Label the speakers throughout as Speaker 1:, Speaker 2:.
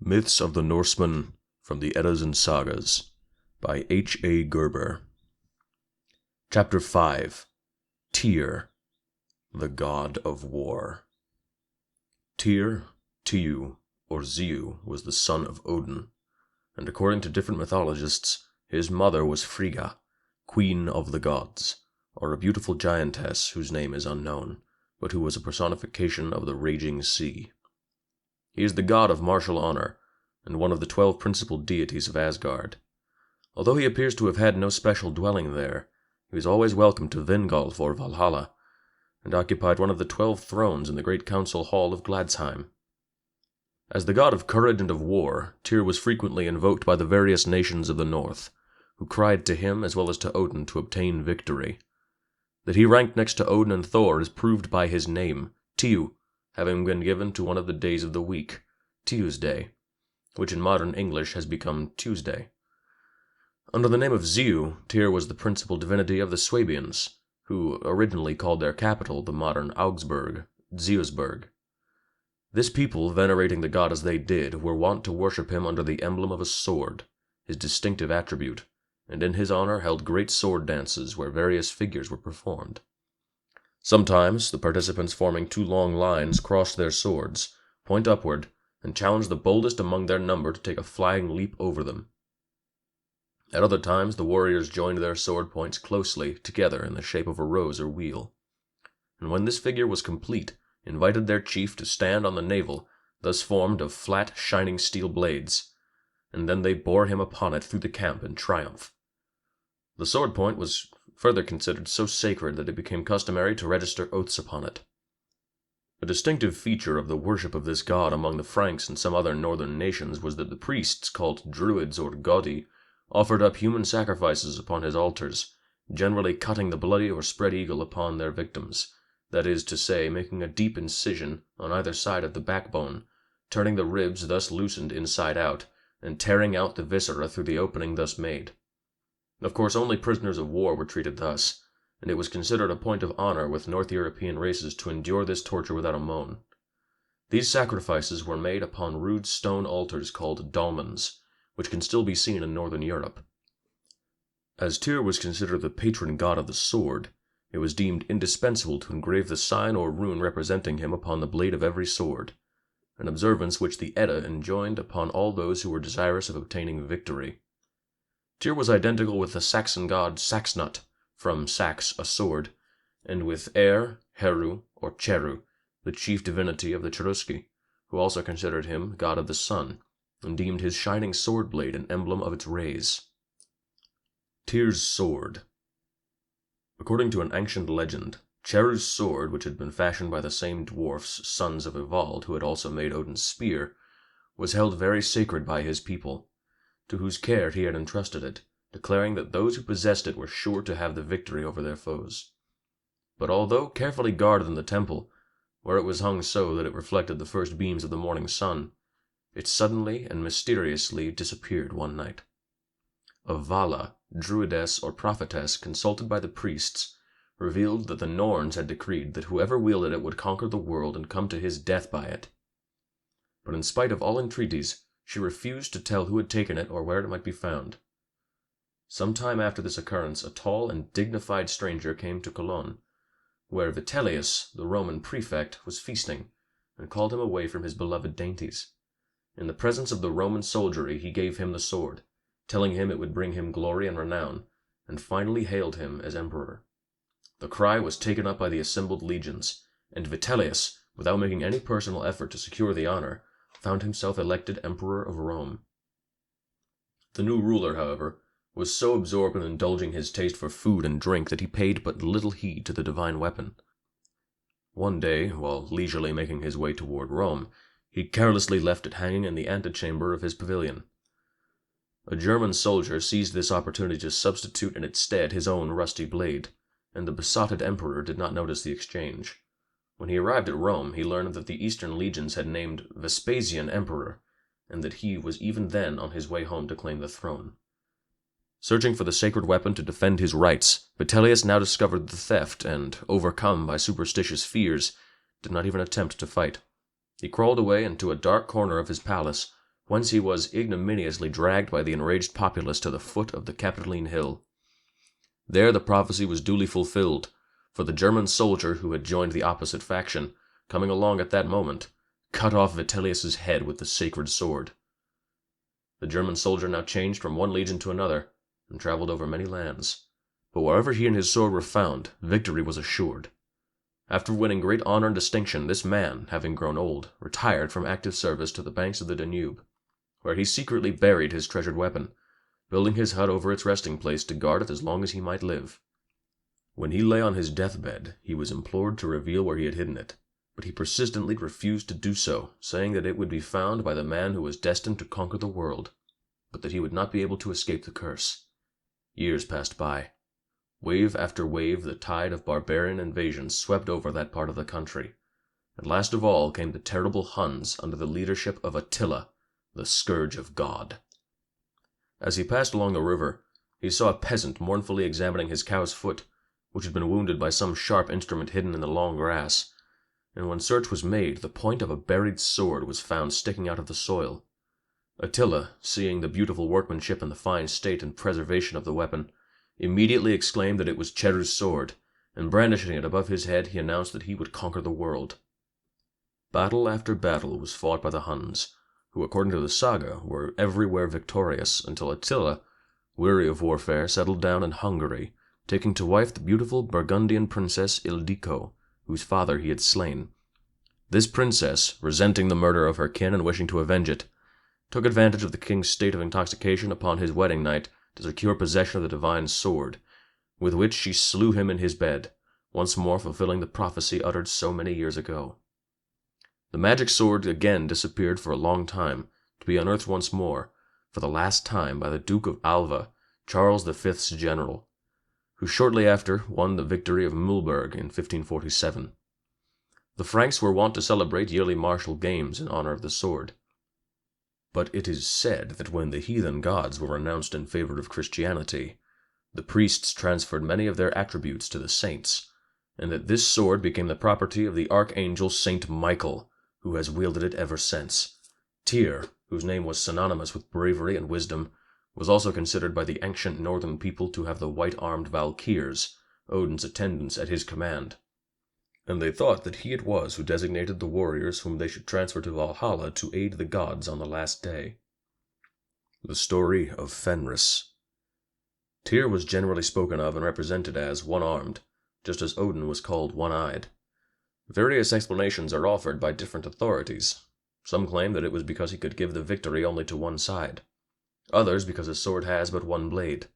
Speaker 1: Myths of the Norsemen from the Eddas and Sagas by H.A. Gerber. Chapter 5. Tyr, the God of War. Tyr, or Ziu, was the son of Odin, and according to different mythologists, his mother was Frigga, queen of the gods, or a beautiful giantess whose name is unknown, but who was a personification of the raging sea. He is the god of martial honor, and one of the 12 principal deities of Asgard. Although he appears to have had no special dwelling there, he was always welcome to Vingolf or Valhalla, and occupied one of the 12 thrones in the great council hall of Gladsheim. As the god of courage and of war, Tyr was frequently invoked by the various nations of the north, who cried to him as well as to Odin to obtain victory. That he ranked next to Odin and Thor is proved by his name, Tiu, having been given to one of the days of the week, Tuesday, which in modern English has become Tuesday. Under the name of Ziu, Tyr was the principal divinity of the Swabians, who originally called their capital the modern Augsburg, Zeusburg. This people, venerating the god as they did, were wont to worship him under the emblem of a sword, his distinctive attribute, and in his honor held great sword dances where various figures were performed. Sometimes the participants forming 2 long lines crossed their swords, point upward, and challenged the boldest among their number to take a flying leap over them. At other times the warriors joined their sword points closely together in the shape of a rose or wheel, and when this figure was complete, invited their chief to stand on the navel, thus formed of flat, shining steel blades, and then they bore him upon it through the camp in triumph. The sword point was further considered so sacred that it became customary to register oaths upon it. A distinctive feature of the worship of this god among the Franks and some other northern nations was that the priests, called druids or godi, offered up human sacrifices upon his altars, generally cutting the bloody or spread eagle upon their victims, that is to say, making a deep incision on either side of the backbone, turning the ribs thus loosened inside out, and tearing out the viscera through the opening thus made. Of course, only prisoners of war were treated thus, and it was considered a point of honor with North European races to endure this torture without a moan. These sacrifices were made upon rude stone altars called dolmens, which can still be seen in northern Europe. As Tyr was considered the patron god of the sword, it was deemed indispensable to engrave the sign or rune representing him upon the blade of every sword, an observance which the Edda enjoined upon all those who were desirous of obtaining victory. Tyr was identical with the Saxon god Saxnut, from sax, a sword, and with Heru, or Cheru, the chief divinity of the Cherusci, who also considered him god of the sun, and deemed his shining sword blade an emblem of its rays. Tyr's sword. According to an ancient legend, Cheru's sword, which had been fashioned by the same dwarfs, sons of Ivald, who had also made Odin's spear, was held very sacred by his people, to whose care he had entrusted it, declaring that those who possessed it were sure to have the victory over their foes. But although carefully guarded in the temple, where it was hung so that it reflected the first beams of the morning sun, it suddenly and mysteriously disappeared one night. A Vala, druidess or prophetess consulted by the priests, revealed that the Norns had decreed that whoever wielded it would conquer the world and come to his death by it. But in spite of all entreaties, she refused to tell who had taken it or where it might be found. Some time after this occurrence a tall and dignified stranger came to Cologne, where Vitellius, the Roman prefect, was feasting, and called him away from his beloved dainties. In the presence of the Roman soldiery he gave him the sword, telling him it would bring him glory and renown, and finally hailed him as emperor. The cry was taken up by the assembled legions, and Vitellius, without making any personal effort to secure the honor, found himself elected emperor of Rome. The new ruler, however, was so absorbed in indulging his taste for food and drink that he paid but little heed to the divine weapon. One day, while leisurely making his way toward Rome, he carelessly left it hanging in the antechamber of his pavilion. A German soldier seized this opportunity to substitute in its stead his own rusty blade, and the besotted emperor did not notice the exchange. When he arrived at Rome, he learned that the Eastern legions had named Vespasian emperor, and that he was even then on his way home to claim the throne. Searching for the sacred weapon to defend his rights, Vitellius now discovered the theft and, overcome by superstitious fears, did not even attempt to fight. He crawled away into a dark corner of his palace, whence he was ignominiously dragged by the enraged populace to the foot of the Capitoline Hill. There the prophecy was duly fulfilled, for the German soldier who had joined the opposite faction, coming along at that moment, cut off Vitellius's head with the sacred sword. The German soldier now changed from one legion to another, and traveled over many lands. But wherever he and his sword were found, victory was assured. After winning great honor and distinction, this man, having grown old, retired from active service to the banks of the Danube, where he secretly buried his treasured weapon, building his hut over its resting place to guard it as long as he might live. When he lay on his deathbed, he was implored to reveal where he had hidden it, but he persistently refused to do so, saying that it would be found by the man who was destined to conquer the world, but that he would not be able to escape the curse. Years passed by. Wave after wave, the tide of barbarian invasions swept over that part of the country, and last of all came the terrible Huns under the leadership of Attila, the scourge of God. As he passed along the river, he saw a peasant mournfully examining his cow's foot, which had been wounded by some sharp instrument hidden in the long grass, and when search was made, the point of a buried sword was found sticking out of the soil. Attila, seeing the beautiful workmanship and the fine state and preservation of the weapon, immediately exclaimed that it was Cheru's sword, and brandishing it above his head, he announced that he would conquer the world. Battle after battle was fought by the Huns, who, according to the Saga, were everywhere victorious, until Attila, weary of warfare, settled down in Hungary, taking to wife the beautiful Burgundian princess Ildiko, whose father he had slain. This princess, resenting the murder of her kin and wishing to avenge it, took advantage of the king's state of intoxication upon his wedding night to secure possession of the divine sword, with which she slew him in his bed, once more fulfilling the prophecy uttered so many years ago. The magic sword again disappeared for a long time, to be unearthed once more, for the last time, by the Duke of Alva, Charles V's general, who shortly after won the victory of Mühlberg in 1547. The Franks were wont to celebrate yearly martial games in honor of the sword. But it is said that when the heathen gods were renounced in favor of Christianity, the priests transferred many of their attributes to the saints, and that this sword became the property of the archangel Saint Michael, who has wielded it ever since. Tyr, whose name was synonymous with bravery and wisdom, was also considered by the ancient northern people to have the white-armed Valkyrs, Odin's attendants, at his command, and they thought that he it was who designated the warriors whom they should transfer to Valhalla to aid the gods on the last day. The Story of Fenris. Tyr was generally spoken of and represented as one-armed, just as Odin was called one-eyed. Various explanations are offered by different authorities. Some claim that it was because he could give the victory only to one side. Others because his sword has but one blade.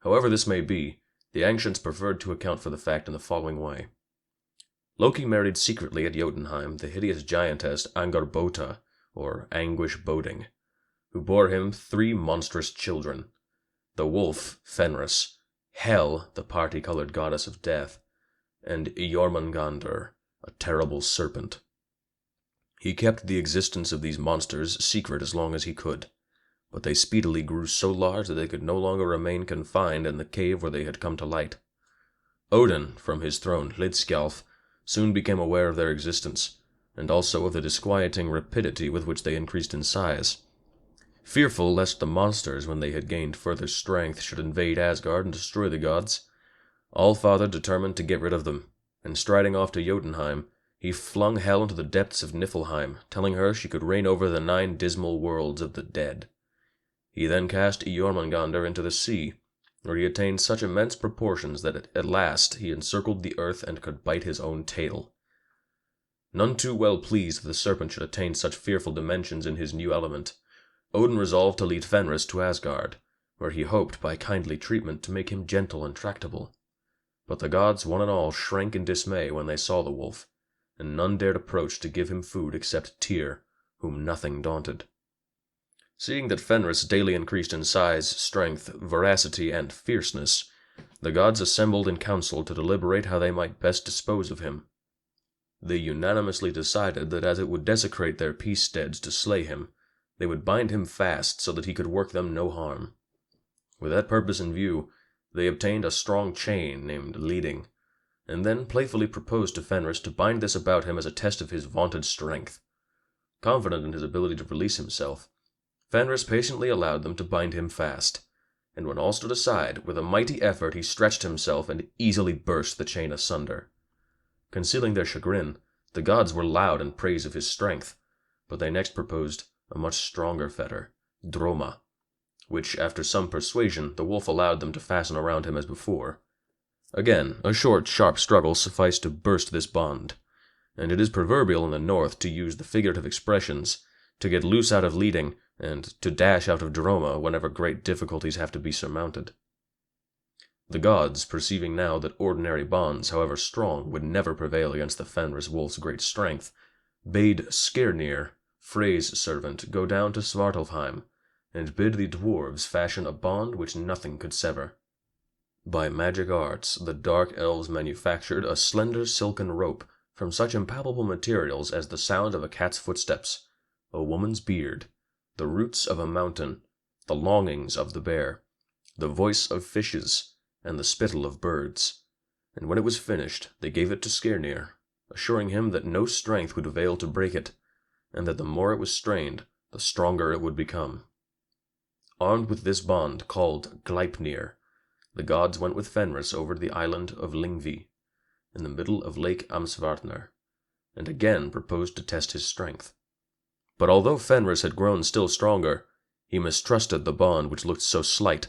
Speaker 1: However this may be, the ancients preferred to account for the fact in the following way. Loki married secretly at Jotunheim the hideous giantess Angarbota, or Anguish Boding, who bore him 3 monstrous children: the wolf, Fenris, Hel, the party-colored goddess of death, and Jormungandr, a terrible serpent. He kept the existence of these monsters secret as long as he could, but they speedily grew so large that they could no longer remain confined in the cave where they had come to light. Odin, from his throne, Hlidskjalf, soon became aware of their existence, and also of the disquieting rapidity with which they increased in size. Fearful lest the monsters, when they had gained further strength, should invade Asgard and destroy the gods, Allfather determined to get rid of them, and striding off to Jotunheim, he flung Hel into the depths of Niflheim, telling her she could reign over the 9 dismal worlds of the dead. He then cast Jormungandr into the sea, where he attained such immense proportions that at last he encircled the earth and could bite his own tail. None too well pleased that the serpent should attain such fearful dimensions in his new element, Odin resolved to lead Fenris to Asgard, where he hoped by kindly treatment to make him gentle and tractable. But the gods one and all shrank in dismay when they saw the wolf, and none dared approach to give him food except Tyr, whom nothing daunted. Seeing that Fenris daily increased in size, strength, veracity, and fierceness, the gods assembled in council to deliberate how they might best dispose of him. They unanimously decided that as it would desecrate their peace steads to slay him, they would bind him fast so that he could work them no harm. With that purpose in view, they obtained a strong chain named Leading, and then playfully proposed to Fenris to bind this about him as a test of his vaunted strength. Confident in his ability to release himself, Fenris patiently allowed them to bind him fast, and when all stood aside, with a mighty effort he stretched himself and easily burst the chain asunder. Concealing their chagrin, the gods were loud in praise of his strength, but they next proposed a much stronger fetter, Droma, which, after some persuasion, the wolf allowed them to fasten around him as before. Again, a short, sharp struggle sufficed to burst this bond, and it is proverbial in the north to use the figurative expressions, to get loose out of leading, and to dash out of Droma whenever great difficulties have to be surmounted. The gods, perceiving now that ordinary bonds, however strong, would never prevail against the Fenris wolf's great strength, bade Skirnir, Frey's servant, go down to Svartalfheim, and bid the dwarves fashion a bond which nothing could sever. By magic arts, the dark elves manufactured a slender silken rope from such impalpable materials as the sound of a cat's footsteps, a woman's beard, the roots of a mountain, the longings of the bear, the voice of fishes, and the spittle of birds. And when it was finished, they gave it to Skirnir, assuring him that no strength would avail to break it, and that the more it was strained, the stronger it would become. Armed with this bond, called Gleipnir, the gods went with Fenris over to the island of Lyngvi, in the middle of Lake Amsvartner, and again proposed to test his strength. But although Fenris had grown still stronger, he mistrusted the bond which looked so slight.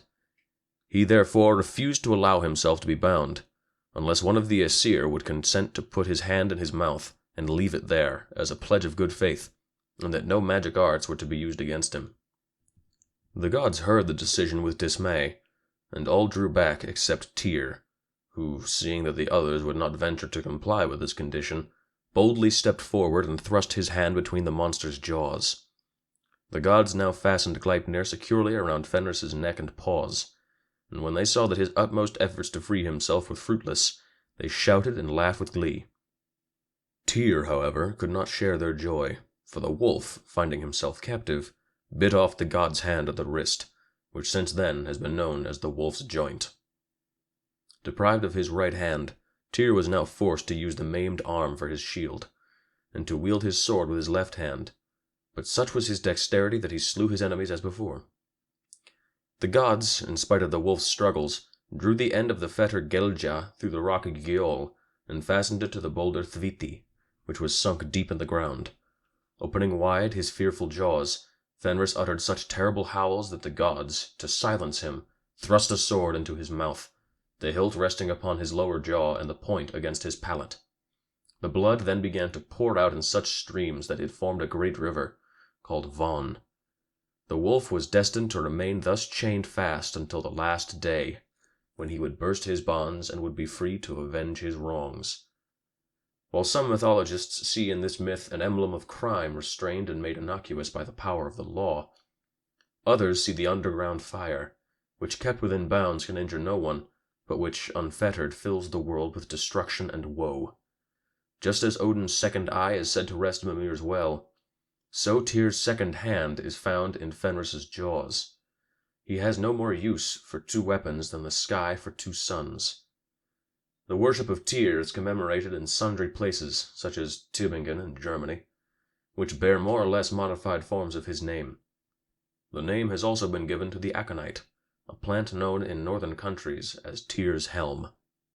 Speaker 1: He therefore refused to allow himself to be bound, unless one of the Aesir would consent to put his hand in his mouth and leave it there, as a pledge of good faith, and that no magic arts were to be used against him. The gods heard the decision with dismay, and all drew back except Tyr, who, seeing that the others would not venture to comply with this condition, boldly stepped forward and thrust his hand between the monster's jaws. The gods now fastened Gleipnir securely around Fenris's neck and paws, and when they saw that his utmost efforts to free himself were fruitless, they shouted and laughed with glee. Tyr, however, could not share their joy, for the wolf, finding himself captive, bit off the god's hand at the wrist, which since then has been known as the wolf's joint. Deprived of his right hand, Tyr was now forced to use the maimed arm for his shield, and to wield his sword with his left hand, but such was his dexterity that he slew his enemies as before. The gods, in spite of the wolf's struggles, drew the end of the fetter Gelja through the rock Gjöll, and fastened it to the boulder Thviti, which was sunk deep in the ground. Opening wide his fearful jaws, Fenris uttered such terrible howls that the gods, to silence him, thrust a sword into his mouth, the hilt resting upon his lower jaw and the point against his palate. The blood then began to pour out in such streams that it formed a great river, called Von. The wolf was destined to remain thus chained fast until the last day, when he would burst his bonds and would be free to avenge his wrongs. While some mythologists see in this myth an emblem of crime restrained and made innocuous by the power of the law, others see the underground fire, which kept within bounds can injure no one, but which, unfettered, fills the world with destruction and woe. Just as Odin's second eye is said to rest in Mimir's well, so Tyr's second hand is found in Fenris's jaws. He has no more use for two weapons than the sky for two suns. The worship of Tyr is commemorated in sundry places, such as Tübingen in Germany, which bear more or less modified forms of his name. The name has also been given to the aconite, a plant known in northern countries as Tyr's helm.